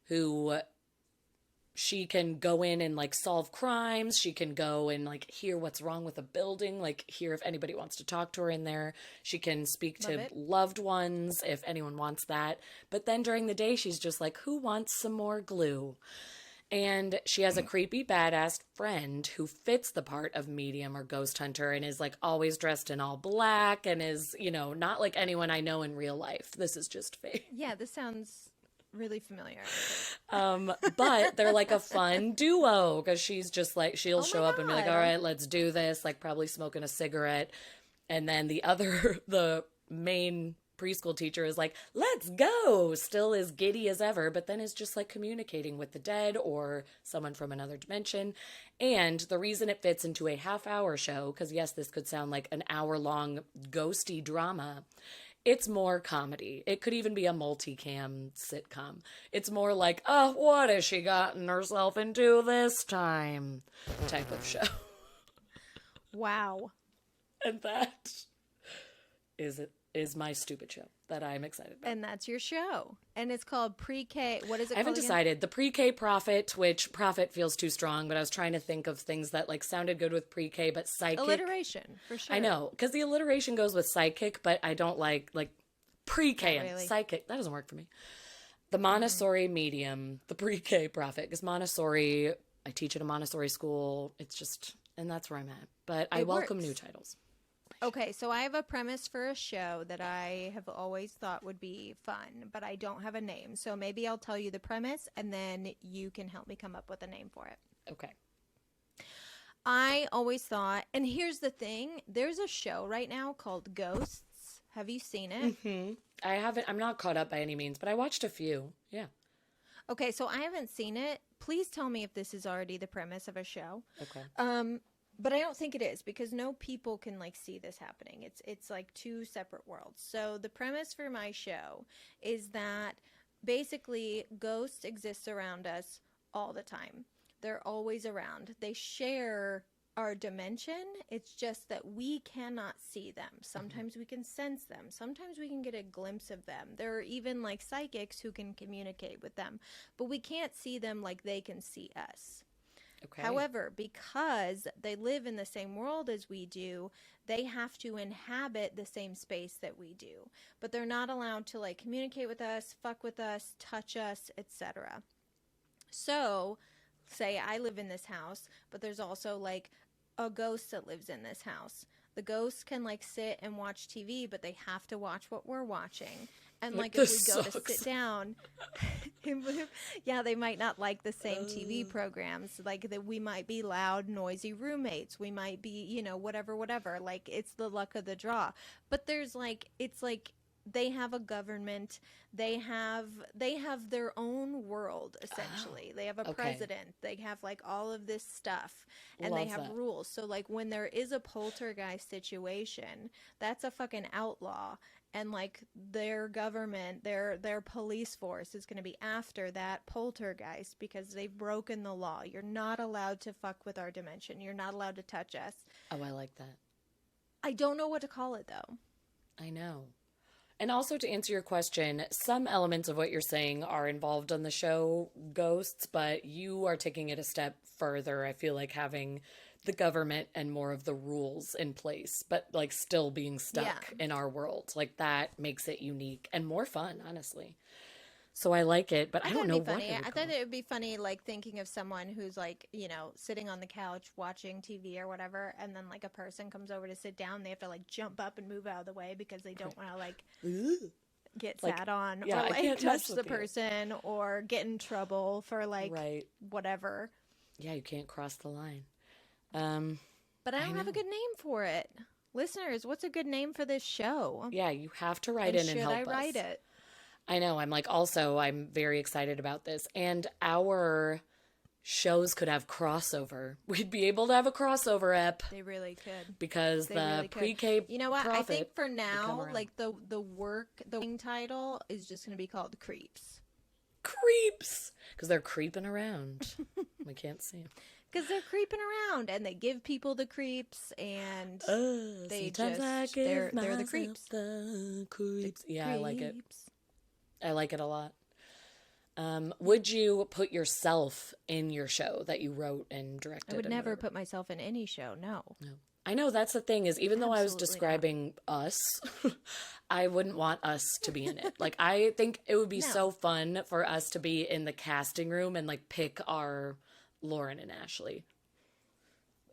who she can go in and like solve crimes. She can go and like hear what's wrong with a building, like hear if anybody wants to talk to her in there. She can speak to loved ones if anyone wants that. But then during the day, she's just like, who wants some more glue? And she has a creepy badass friend who fits the part of medium or ghost hunter and is like always dressed in all black and is, not like anyone I know in real life. This is just fake. Yeah, this sounds really familiar. But they're like a fun duo because she's just like, she'll show up and be like, all right, let's do this. Like probably smoking a cigarette. And then the main preschool teacher is like, let's go, still as giddy as ever, but then is just like communicating with the dead or someone from another dimension. And the reason it fits into a half-hour show, because yes, this could sound like an hour-long ghosty drama, it's more comedy. It could even be a multicam sitcom. It's more like, oh, what has she gotten herself into this time type of show. Wow. And that is my stupid show that I'm excited about. And that's your show. And it's called Pre-K. What is it called? I haven't decided. The Pre-K Prophet, which prophet feels too strong, but I was trying to think of things that like sounded good with pre-K, but psychic. Alliteration, for sure. I know, because the alliteration goes with psychic, but I don't like pre-K and psychic. That doesn't work for me. The Montessori medium, the Pre-K Prophet, because Montessori, I teach at a Montessori school. It's just, and that's where I'm at. But I welcome new titles. Okay, so I have a premise for a show that I have always thought would be fun, but I don't have a name. So maybe I'll tell you the premise, and then you can help me come up with a name for it. Okay. I always thought, and here's the thing, there's a show right now called Ghosts. Have you seen it? Mm-hmm. I haven't, I'm not caught up by any means, but I watched a few. Yeah. Okay, so I haven't seen it. Please tell me if this is already the premise of a show. Okay. But I don't think it is because no people can like see this happening. It's like two separate worlds. So the premise for my show is that basically ghosts exist around us all the time. They're always around. They share our dimension. It's just that we cannot see them. Sometimes we can sense them. Sometimes we can get a glimpse of them. There are even like psychics who can communicate with them, but we can't see them like they can see us. Okay. However, because they live in the same world as we do, they have to inhabit the same space that we do. But they're not allowed to like communicate with us, fuck with us, touch us, etc. So, say I live in this house, but there's also like a ghost that lives in this house. The ghost can like sit and watch TV, but they have to watch what we're watching. And like if we go to sit down, yeah, they might not like the same TV programs. Like that, we might be loud, noisy roommates. We might be, you know, whatever. Like it's the luck of the draw. But there's like, it's like they have a government. They have their own world essentially. They have a president. They have like all of this stuff, and they have rules. So like when there is a poltergeist situation, that's a fucking outlaw. And like their government, their police force is going to be after that poltergeist because they've broken the law. You're not allowed to fuck with our dimension. You're not allowed to touch us. Oh, I like that. I don't know what to call it though. I know. And also to answer your question, some elements of what you're saying are involved on the show Ghosts, but you are taking it a step further. I feel like having the government and more of the rules in place, but like still being stuck in our world. Like that makes it unique and more fun, honestly. So I like it, but I don't know what it would I call. thought it would be funny, like thinking of someone who's like, you know, sitting on the couch watching TV or whatever, and then like a person comes over to sit down. They have to like jump up and move out of the way because they don't want to like get sat on or like touch the person or get in trouble for like whatever. Yeah, you can't cross the line. But I don't have a good name for it. Listeners, what's a good name for this show? Yeah, you have to write in and help us. Should I write it? I know. I'm like, also, I'm very excited about this. And our shows could have crossover. We'd be able to have a crossover ep. They really could. Because the pre-K You know what? I think for now, like the working title is just going to be called Creeps. Creeps! Because they're creeping around. We can't see them. Because they're creeping around and they give people the creeps and they just, they're the creeps. The creeps. Yeah, I like it. I like it a lot. Would you put yourself in your show that you wrote and directed? I would never put myself in any show, no. I know, that's the thing is, even though I was describing us, I wouldn't want us to be in it. Like, I think it would be so fun for us to be in the casting room and, like, pick our Lauren and Ashley.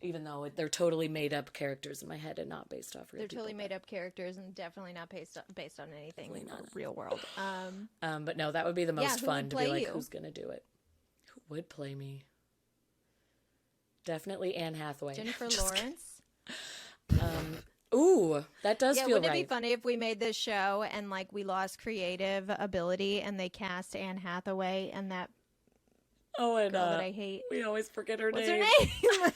Even though they're totally made-up characters in my head and not based off real people. They're totally made-up characters and definitely not based on anything in the real world. But no, that would be the most fun to be like, who's going to do it? Who would play me? Definitely Anne Hathaway. Jennifer Lawrence. Ooh, that does feel right. Wouldn't it be funny if we made this show and like we lost creative ability and they cast Anne Hathaway and that girl that I hate. We always forget her name. What's her name?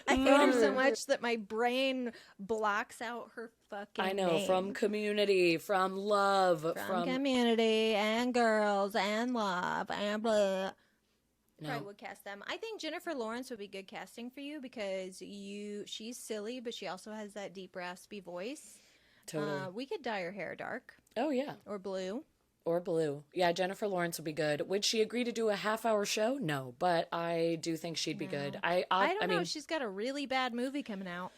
I hate her so much that my brain blocks out her fucking name. I know, from Community, from Love. From Community and Girls and Love and blah. No. Probably would cast them. I think Jennifer Lawrence would be good casting for you because she's silly, but she also has that deep, raspy voice. Totally. We could dye her hair dark. Oh, yeah. Or blue. Or blue. Yeah, Jennifer Lawrence would be good. Would she agree to do a half-hour show? No, but I do think she'd be good. I don't know. She's got a really bad movie coming out.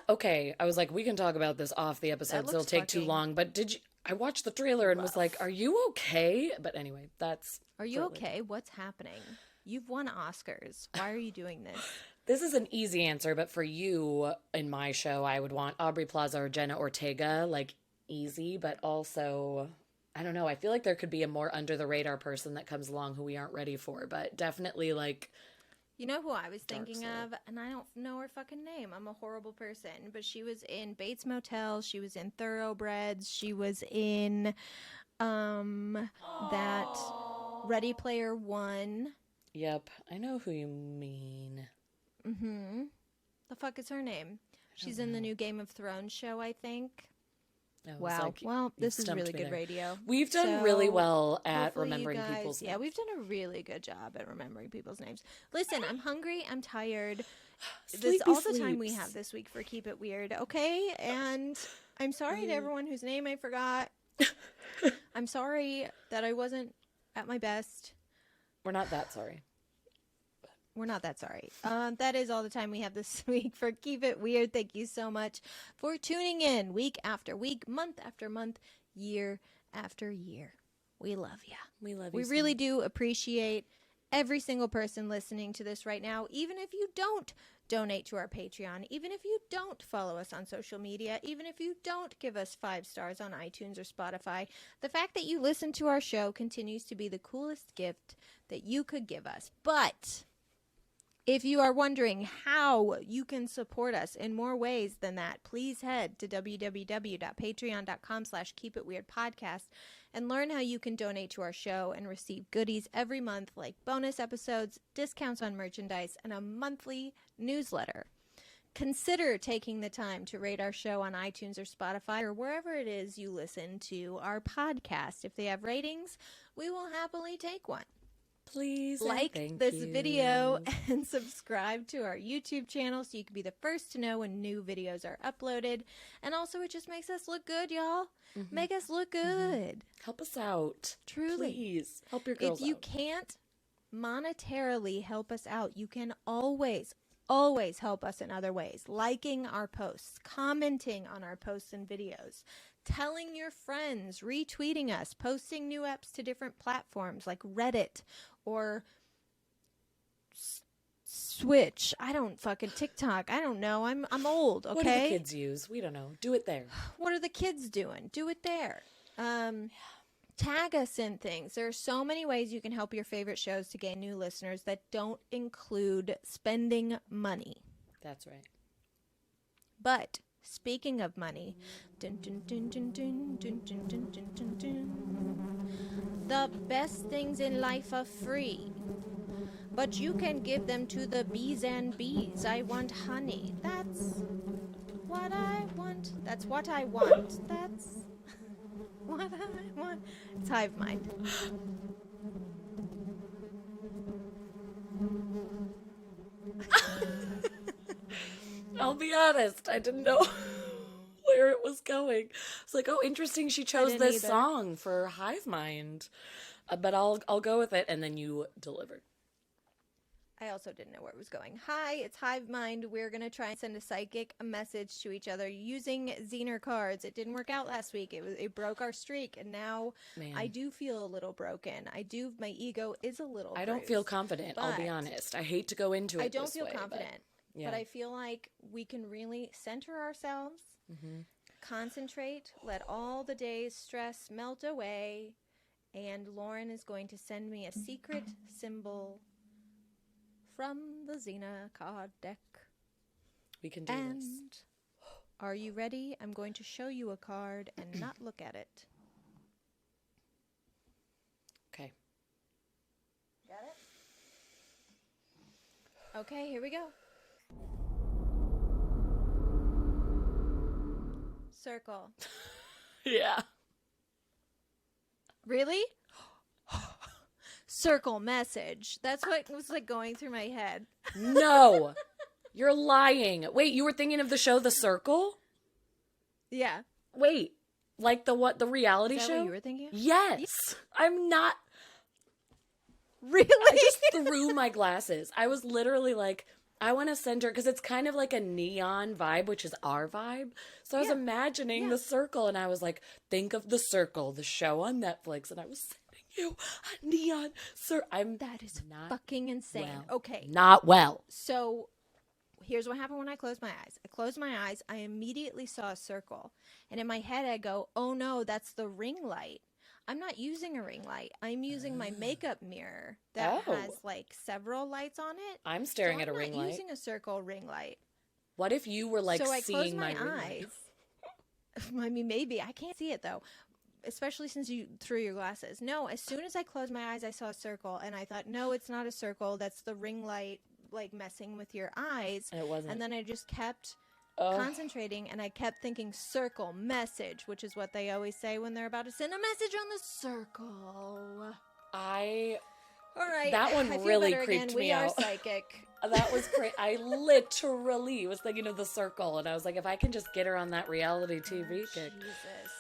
Okay, I was like, we can talk about this off the episode, so it'll take too long. But I watched the trailer and was like, are you okay? But anyway, that's... Are you okay? What's happening? You've won Oscars. Why are you doing this? This is an easy answer, but for you, in my show, I would want Aubrey Plaza or Jenna Ortega, like, easy, but also... I don't know. I feel like there could be a more under-the-radar person that comes along who we aren't ready for, but definitely, like, You know who I was Dark thinking soul. of? And I don't know her fucking name. I'm a horrible person. But she was in Bates Motel. She was in Thoroughbreds. She was in that Ready Player One. Yep, I know who you mean. Mm-hmm. The fuck is her name? She's in the new Game of Thrones show, I think. I was Wow. like, Well, you this is stumped really me good there. radio. We've done really So, well at hopefully you remembering guys- people's Yeah, names. we've done a really good job at remembering people's names. Listen, I'm hungry. I'm tired. This Sleepy all the time we sleeps. have this week for Keep It Weird, okay? And I'm sorry to everyone whose name I forgot. I'm sorry that I wasn't at my best. We're not that sorry. We're not that sorry. That is all the time we have this week for Keep It Weird. Thank you so much for tuning in week after week, month after month, year after year. We love you. We love you. We so really much. do appreciate every single person listening to this right now, even if you don't donate to our Patreon, even if you don't follow us on social media, even if you don't give us 5 stars on iTunes or Spotify. The fact that you listen to our show continues to be the coolest gift that you could give us. But if you are wondering how you can support us in more ways than that, please head to www.patreon.com/keepitweirdpodcast and learn how you can donate to our show and receive goodies every month like bonus episodes, discounts on merchandise, and a monthly newsletter. Consider taking the time to rate our show on iTunes or Spotify or wherever it is you listen to our podcast. If they have ratings, we will happily take one. Please and Like thank this you. video and subscribe to our YouTube channel so you can be the first to know when new videos are uploaded. And also, it just makes us look good, y'all. Make us look good. Help us out. Truly. Please. Help your girls If you out. can't monetarily help us out, you can always help us in other ways. Liking our posts, commenting on our posts and videos, telling your friends, retweeting us, posting new apps to different platforms like Reddit or Switch. I don't fucking TikTok. I don't know. I'm old, okay? What do the kids use? We don't know. Do it there. What are the kids doing? Do it there. Tag us in things. There are so many ways you can help your favorite shows to gain new listeners that don't include spending money. That's right. But speaking of money, dun, dun, dun, dun, dun, dun, dun, dun, dun, dun, dun. The best things in life are free, but you can give them to the bees and bees. I want honey. That's what I want. That's what I want. That's what I want. It's hive mind. I'll be honest. I didn't know where it was going. It's like, oh, interesting. She chose didn't this either. song for Hive Mind, but I'll go with it. And then you delivered. I also didn't know where it was going. Hi, it's Hive Mind. We're going to try and send a psychic a message to each other using Zener cards. It didn't work out last week. It broke our streak, and now Man. I do feel a little broken. My ego is a little I don't feel bruised, confident. I'll be but honest. I hate to go into it. I don't this feel way, but- confident, yeah. but I feel like we can really center ourselves, concentrate, let all the day's stress melt away, and Lauren is going to send me a secret symbol from the Xena card deck. We can do And this. are you ready? I'm going to show you a card and not look at it. Okay. Got it? Okay, here we go. Circle. Yeah. Really? Circle message. That's what was like going through my head. No. You're lying. Wait, you were thinking of the show The Circle? Yeah. Wait. Like the reality Is that show? what you were thinking of? Yes. I'm not. Really? I just threw my glasses. I was literally like, I want to send her, because it's kind of like a neon vibe, which is our vibe. So I was imagining The Circle, and I was like, think of The Circle, the show on Netflix, and I was sending you a neon That is not fucking insane. well. Okay. Not well. So here's what happened when I closed my eyes. I closed my eyes. I immediately saw a circle. And in my head, I go, oh no, that's the ring light. I'm not using a ring light. I'm using my makeup mirror that has like several lights on it. I'm staring at a ring I'm not light. using a circle ring light. What if you were like So I close seeing my ring light? eyes. I mean, maybe I can't see it though, especially since you threw your glasses. No, as soon as I closed my eyes, I saw a circle, and I thought, no, it's not a circle. That's the ring light, like messing with your eyes. And it wasn't. And then I just kept concentrating, and I kept thinking circle message, which is what they always say when they're about to send a message on the circle. All right. That one I feel really better creeped again. me We are out. psychic. That was great. I literally was thinking of the circle, and I was like, if I can just get her on that reality TV kick. Jesus.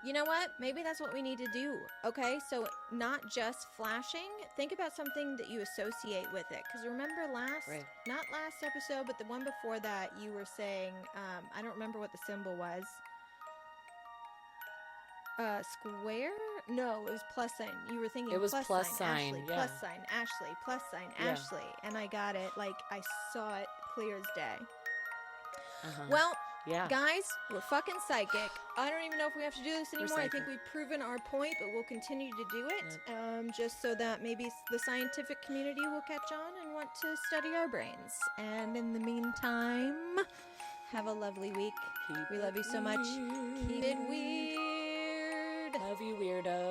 You know what? Maybe that's what we need to do. Okay, so not just flashing. Think about something that you associate with it. Because remember not last episode, but the one before that, you were saying, I don't remember what the symbol was. Square? No, it was plus sign. You were thinking It was plus sign. sign, Ashley, yeah. plus sign, Ashley, plus sign, Yeah. Ashley. And I got it. Like, I saw it clear as day. Uh-huh. Well, yeah. guys, we're fucking psychic. I don't even know if we have to do this anymore. I think psychic. we've proven our point, but we'll continue to do it just so that maybe the scientific community will catch on and want to study our brains. And in the meantime, have a lovely week. We love you so much. Keep it weird. Love you, weirdos.